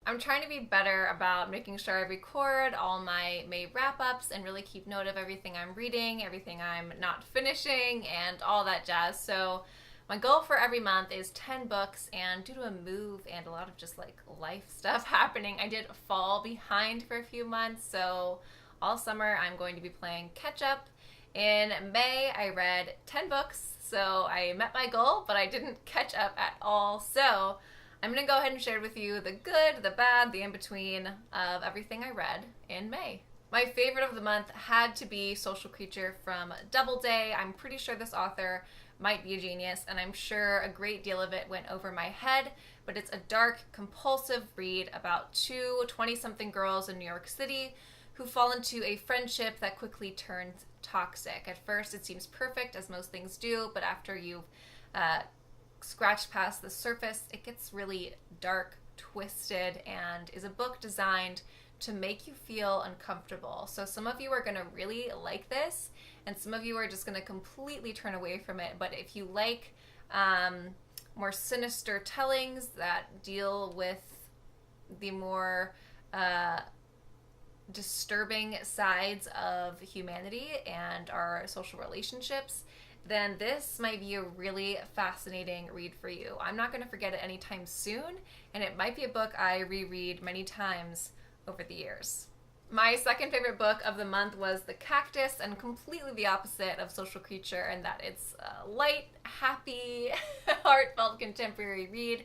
I'm trying to be better about making sure I record all my May wrap-ups and really keep note of everything I'm reading, everything I'm not finishing, and all that jazz. So my goal for every month is 10 books, and due to a move and a lot of just like life stuff happening, I did fall behind for a few months. So all summer I'm going to be playing catch up. In May, I read 10 books, so I met my goal, but I didn't catch up at all. So I'm going to go ahead and share with you the good, the bad, the in-between of everything I read in May. My favorite of the month had to be Social Creature from Doubleday. I'm pretty sure this author might be a genius, and I'm sure a great deal of it went over my head, but it's a dark, compulsive read about two 20-something girls in New York City who fall into a friendship that quickly turns toxic. At first, it seems perfect, as most things do, but after you've scratched past the surface, it gets really dark, twisted, and is a book designed to make you feel uncomfortable. So some of you are going to really like this, and some of you are just going to completely turn away from it. But if you like more sinister tellings that deal with the more disturbing sides of humanity and our social relationships, then this might be a really fascinating read for you. I'm not going to forget it anytime soon, and it might be a book I reread many times over the years. My second favorite book of the month was The Cactus, and completely the opposite of Social Creature, in that it's a light, happy, heartfelt contemporary read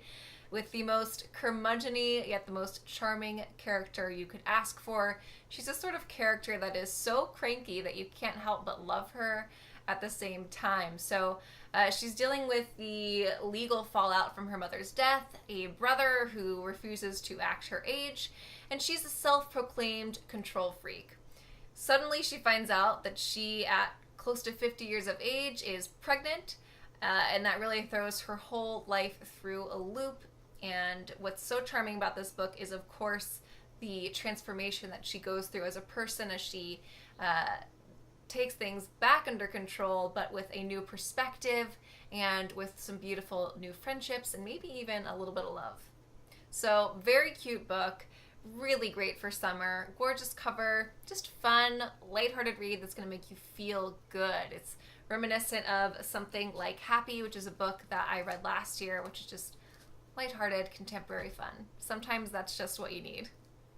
with the most curmudgeon-y yet the most charming character you could ask for. She's a sort of character that is so cranky that you can't help but love her at the same time. So she's dealing with the legal fallout from her mother's death, a brother who refuses to act her age, and she's a self-proclaimed control freak. Suddenly she finds out that she, at close to 50 years of age, is pregnant, and that really throws her whole life through a loop. And what's so charming about this book is, of course, the transformation that she goes through as a person as she takes things back under control, but with a new perspective and with some beautiful new friendships and maybe even a little bit of love. So, very cute book, really great for summer, gorgeous cover, just fun, lighthearted read that's going to make you feel good. It's reminiscent of something like Happy, which is a book that I read last year, which is just lighthearted, contemporary fun. Sometimes that's just what you need.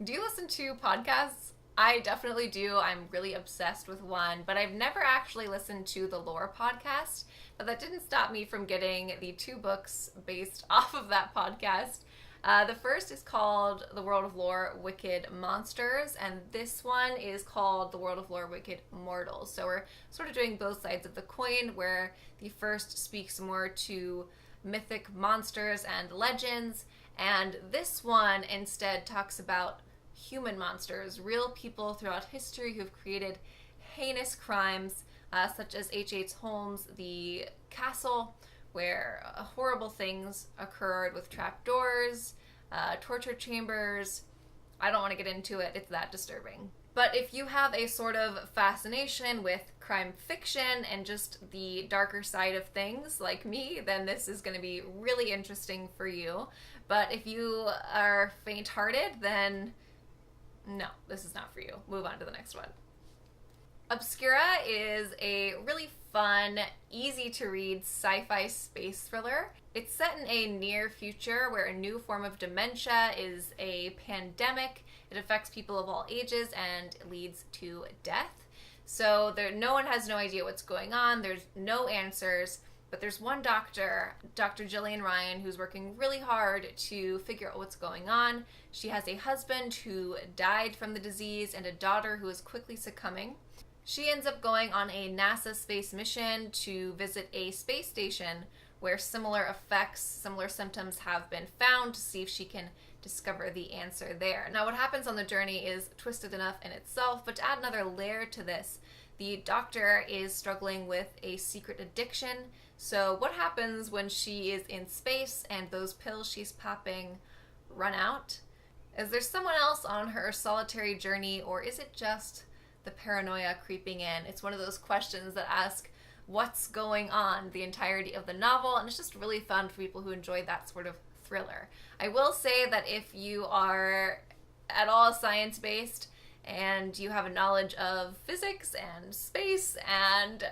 Do you listen to podcasts? I definitely do. I'm really obsessed with one, but I've never actually listened to the Lore podcast, but that didn't stop me from getting the two books based off of that podcast. The first is called The World of Lore Wicked Monsters, and this one is called The World of Lore Wicked Mortals. So we're sort of doing both sides of the coin, where the first speaks more to mythic monsters and legends, and this one instead talks about human monsters, real people throughout history who've created heinous crimes, such as H.H. Holmes' The Castle, where horrible things occurred with trapdoors, torture chambers. I don't want to get into it, it's that disturbing. But if you have a sort of fascination with crime fiction and just the darker side of things like me, then this is going to be really interesting for you. But if you are faint-hearted, then no, this is not for you. Move on to the next one. Obscura is a really fun, easy to read sci-fi space thriller. It's set in a near future where a new form of dementia is a pandemic. It affects people of all ages and leads to death. So no one has no idea what's going on. There's no answers. But there's one doctor, Dr. Jillian Ryan, who's working really hard to figure out what's going on. She has a husband who died from the disease and a daughter who is quickly succumbing. She ends up going on a NASA space mission to visit a space station where similar effects, similar symptoms have been found, to see if she can discover the answer there. Now, what happens on the journey is twisted enough in itself, but to add another layer to this, the doctor is struggling with a secret addiction. So what happens when she is in space and those pills she's popping run out? Is there someone else on her solitary journey, or is it just the paranoia creeping in? It's one of those questions that ask what's going on the entirety of the novel, and it's just really fun for people who enjoy that sort of thriller. I will say that if you are at all science-based and you have a knowledge of physics and space and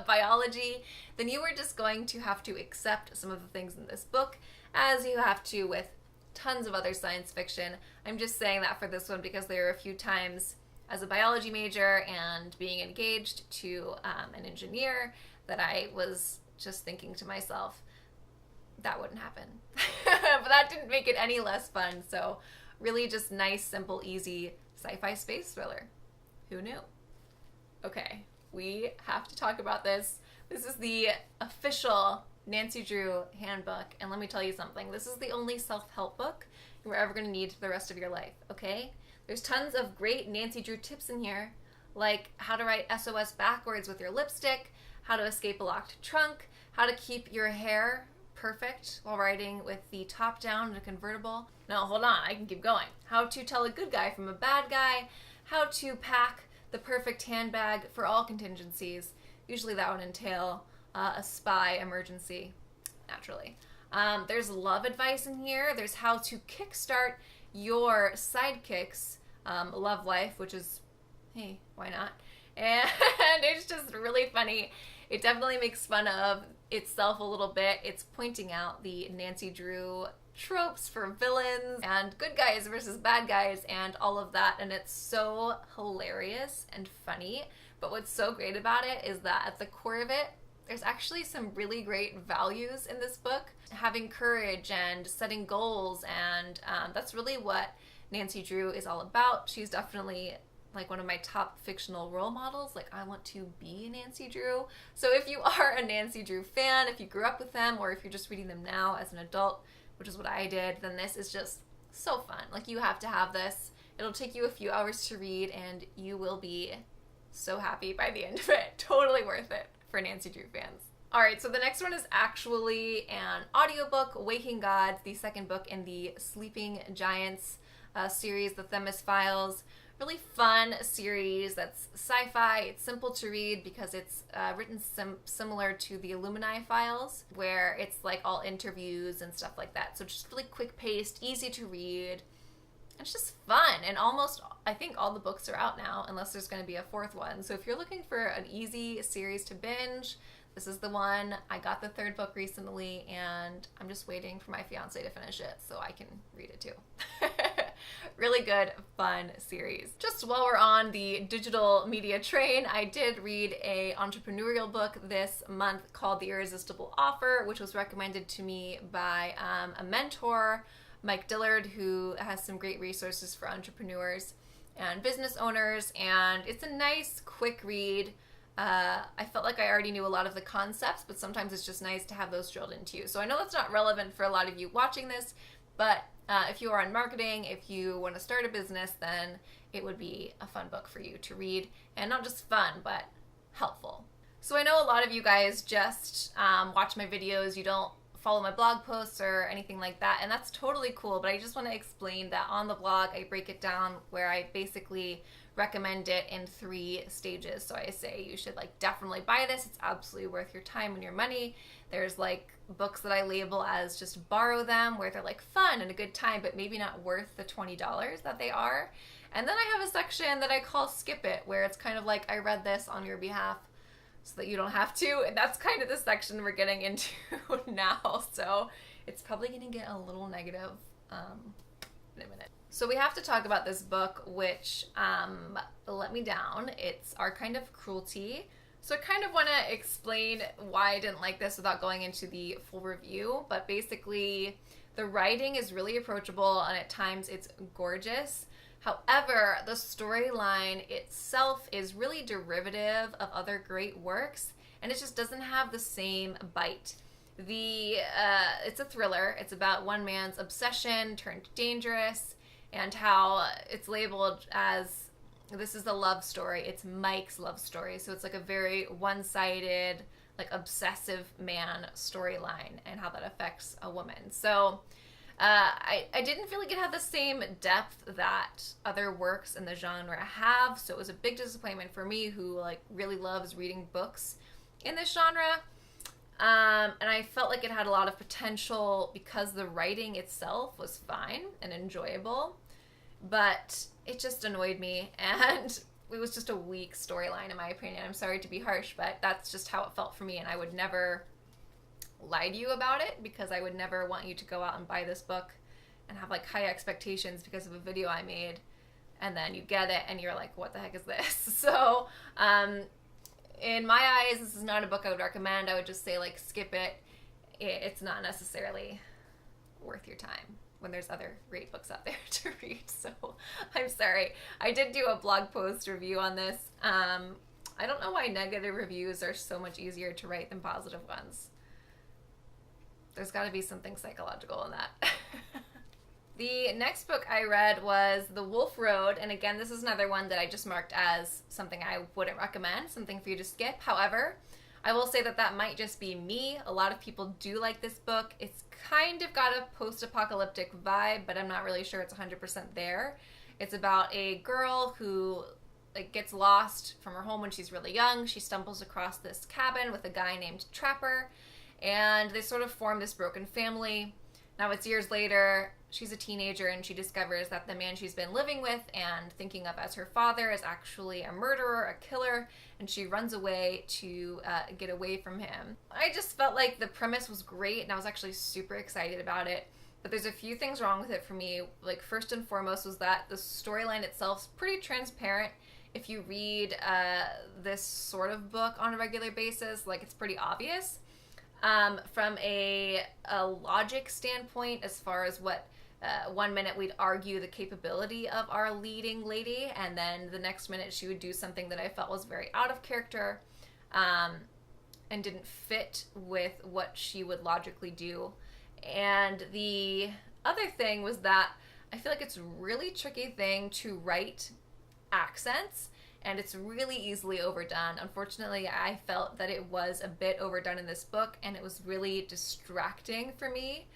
biology, then you are just going to have to accept some of the things in this book, as you have to with tons of other science fiction. I'm just saying that for this one because there are a few times as a biology major and being engaged to an engineer that I was just thinking to myself, that wouldn't happen. But that didn't make it any less fun. So really just nice, simple, easy sci-fi space thriller. Who knew? Okay, we have to talk about this. This is the official Nancy Drew handbook, and let me tell you something. This is the only self-help book you're ever going to need for the rest of your life, okay? There's tons of great Nancy Drew tips in here, like how to write SOS backwards with your lipstick, how to escape a locked trunk, how to keep your hair perfect while riding with the top down in a convertible. No, hold on, I can keep going. How to tell a good guy from a bad guy, how to pack the perfect handbag for all contingencies. Usually that would entail a spy emergency, naturally. There's love advice in here. There's how to kickstart your sidekick's love life, which is, hey, why not? And it's just really funny. It definitely makes fun of itself a little bit. It's pointing out the Nancy Drew tropes for villains and good guys versus bad guys and all of that, and it's so hilarious and funny. But what's so great about it is that at the core of it, there's actually some really great values in this book. Having courage and setting goals, and that's really what Nancy Drew is all about. She's definitely like one of my top fictional role models. Like, I want to be Nancy Drew. So if you are a Nancy Drew fan, if you grew up with them, or if you're just reading them now as an adult, which is what I did, then this is just so fun. Like, you have to have this. It'll take you a few hours to read, and you will be so happy by the end of it. Totally worth it for Nancy Drew fans. All right, so the next one is actually an audiobook, Waking Gods, the second book in the Sleeping Giants series, the Themis Files. Really fun series that's sci-fi. It's simple to read because it's written similar to the Illuminae Files, where it's like all interviews and stuff like that. So just really quick-paced, easy to read. It's just fun, and almost, I think all the books are out now, unless there's going to be a fourth one. So if you're looking for an easy series to binge, this is the one. I got the third book recently, and I'm just waiting for my fiance to finish it so I can read it too. Really good, fun series. Just while we're on the digital media train, I did read a entrepreneurial book this month called The Irresistible Offer, which was recommended to me by a mentor, Mike Dillard, who has some great resources for entrepreneurs and business owners, and it's a nice, quick read. I felt like I already knew a lot of the concepts, but sometimes it's just nice to have those drilled into you. So I know that's not relevant for a lot of you watching this, but if you are in marketing, if you want to start a business, then it would be a fun book for you to read, and not just fun, but helpful. So I know a lot of you guys just watch my videos. You don't follow my blog posts or anything like that, and that's totally cool, but I just want to explain that on the blog I break it down where I basically recommend it in 3 stages. So I say you should like definitely buy this. It's absolutely worth your time and your money. There's like books that I label as just borrow them, where they're like fun and a good time, but maybe not worth the $20 that they are. And then I have a section that I call skip it, where it's kind of like I read this on your behalf so that you don't have to. And that's kind of the section we're getting into now. So it's probably going to get a little negative in a minute. So we have to talk about this book, which let me down. It's Our Kind of Cruelty. So I kind of want to explain why I didn't like this without going into the full review. But basically, the writing is really approachable, and at times it's gorgeous. However, the storyline itself is really derivative of other great works, and it just doesn't have the same bite. It's a thriller. It's about one man's obsession turned dangerous, and how it's labeled as, this is a love story. It's Mike's love story. So it's like a very one-sided, like obsessive man storyline, and how that affects a woman. So I didn't feel like it had the same depth that other works in the genre have. So it was a big disappointment for me, who like really loves reading books in this genre. And I felt like it had a lot of potential because the writing itself was fine and enjoyable, but it just annoyed me, and it was just a weak storyline in my opinion. I'm sorry to be harsh, but that's just how it felt for me, and I would never lie to you about it because I would never want you to go out and buy this book and have like high expectations because of a video I made, and then you get it and you're like, what the heck is this? So in my eyes, this is not a book I would recommend. I would just say like skip it. It's not necessarily worth your time when there's other great books out there to read. So I'm sorry. I did do a blog post review on this. I don't know why negative reviews are so much easier to write than positive ones. There's got to be something psychological in that. The next book I read was The Wolf Road, and again, this is another one that I just marked as something I wouldn't recommend, something for you to skip. However, I will say that that might just be me. A lot of people do like this book. It's kind of got a post-apocalyptic vibe, but I'm not really sure it's 100% there. It's about a girl who gets lost from her home when she's really young. She stumbles across this cabin with a guy named Trapper, and they sort of form this broken family. Now it's years later, she's a teenager, and she discovers that the man she's been living with and thinking of as her father is actually a murderer, a killer, and she runs away to get away from him. I just felt like the premise was great, and I was actually super excited about it, but there's a few things wrong with it for me. Like, first and foremost was that the storyline itself is pretty transparent. If you read this sort of book on a regular basis, like, it's pretty obvious. From a logic standpoint, as far as what 1 minute we'd argue the capability of our leading lady, and then the next minute she would do something that I felt was very out of character and didn't fit with what she would logically do. And the other thing was that I feel like it's a really tricky thing to write accents, and it's really easily overdone. Unfortunately, I felt that it was a bit overdone in this book, and it was really distracting for me.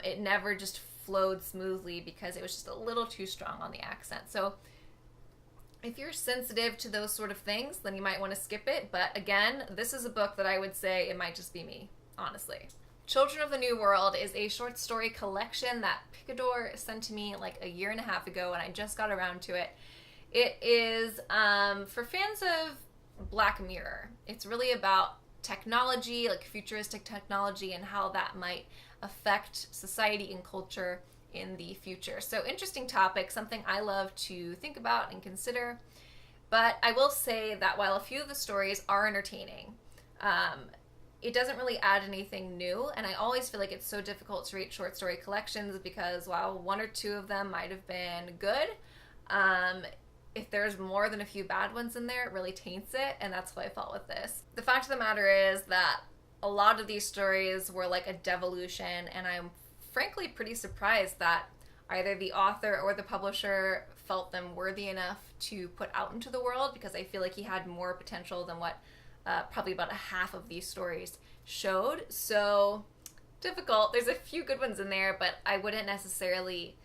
It never just flowed smoothly because it was just a little too strong on the accent. So if you're sensitive to those sort of things, then you might want to skip it. But again, this is a book that I would say it might just be me, honestly. Children of the New World is a short story collection that Picador sent to me like a year and a half ago, and I just got around to it. It is for fans of Black Mirror. It's really about technology, like futuristic technology, and how that might affect society and culture in the future. So interesting topic, something I love to think about and consider. But I will say that while a few of the stories are entertaining, it doesn't really add anything new, and I always feel like it's so difficult to read short story collections because while one or two of them might have been good, if there's more than a few bad ones in there, it really taints it, and that's what I felt with this. The fact of the matter is that a lot of these stories were like a devolution, and I'm frankly pretty surprised that either the author or the publisher felt them worthy enough to put out into the world, because I feel like he had more potential than what probably about a half of these stories showed. So difficult. There's a few good ones in there, but I wouldn't necessarily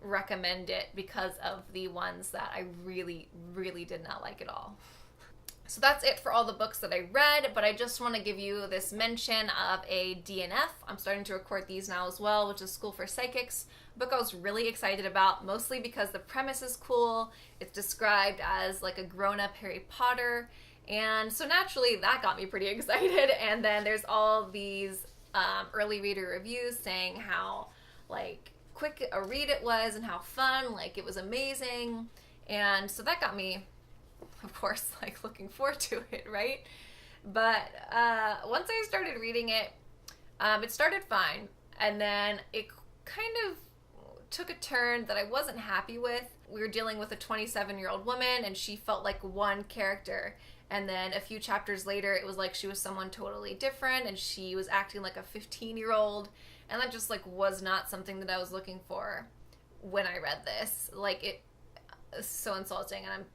recommend it because of the ones that I really, really did not like at all. So that's it for all the books that I read, but I just want to give you this mention of a DNF. I'm starting to record these now as well, which is School for Psychics, a book I was really excited about, mostly because the premise is cool. It's described as like a grown-up Harry Potter, and so naturally that got me pretty excited. And then there's all these early reader reviews saying how like quick a read it was and how fun, like it was amazing, and so that got me, of course, like looking forward to it, right? But once I started reading it, it started fine, and then it kind of took a turn that I wasn't happy with. We were dealing with a 27-year-old woman, and she felt like one character, and then a few chapters later it was like she was someone totally different, and she was acting like a 15-year-old, and that just like was not something that I was looking for when I read this. Like, it is so insulting, and I'm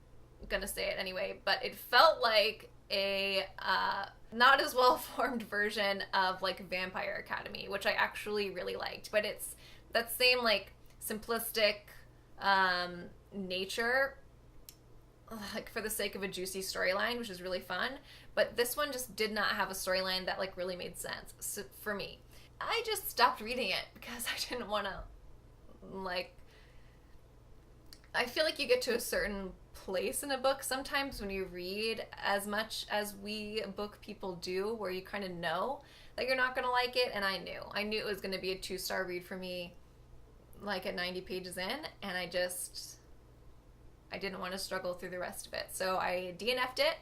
gonna say it anyway, but it felt like a not as well formed version of like Vampire Academy, which I actually really liked. But it's that same like simplistic nature like for the sake of a juicy storyline, which is really fun. But this one just did not have a storyline that like really made sense for me. I just stopped reading it because I didn't want to, like, I feel like you get to a certain place in a book sometimes when you read as much as we book people do, where you kind of know that you're not going to like it. And I knew it was going to be a 2-star read for me, like at 90 pages in, and I didn't want to struggle through the rest of it. So I DNF'd it.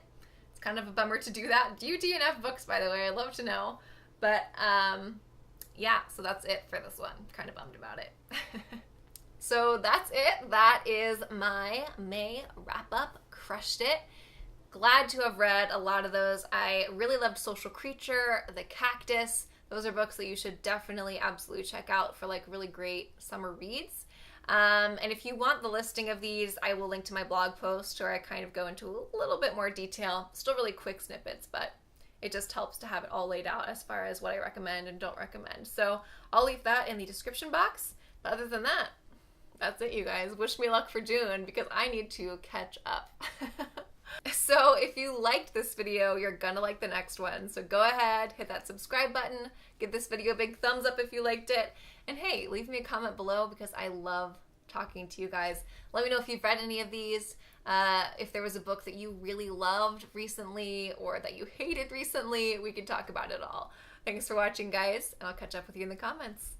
It's kind of a bummer to do that. Do you DNF books, by the way? I'd love to know. But yeah, so that's it for this one. Kind of bummed about it. So that's it. That is my May wrap-up. Crushed it. Glad to have read a lot of those. I really loved Social Creature, The Cactus. Those are books that you should definitely absolutely check out for like really great summer reads. And if you want the listing of these, I will link to my blog post where I kind of go into a little bit more detail. Still really quick snippets, but it just helps to have it all laid out as far as what I recommend and don't recommend. So I'll leave that in the description box. But other than that, that's it, you guys. Wish me luck for June because I need to catch up. So if you liked this video, you're gonna like the next one. So go ahead, hit that subscribe button, give this video a big thumbs up if you liked it, and hey, leave me a comment below because I love talking to you guys. Let me know if you've read any of these, if there was a book that you really loved recently or that you hated recently. We can talk about it all. Thanks for watching, guys, and I'll catch up with you in the comments.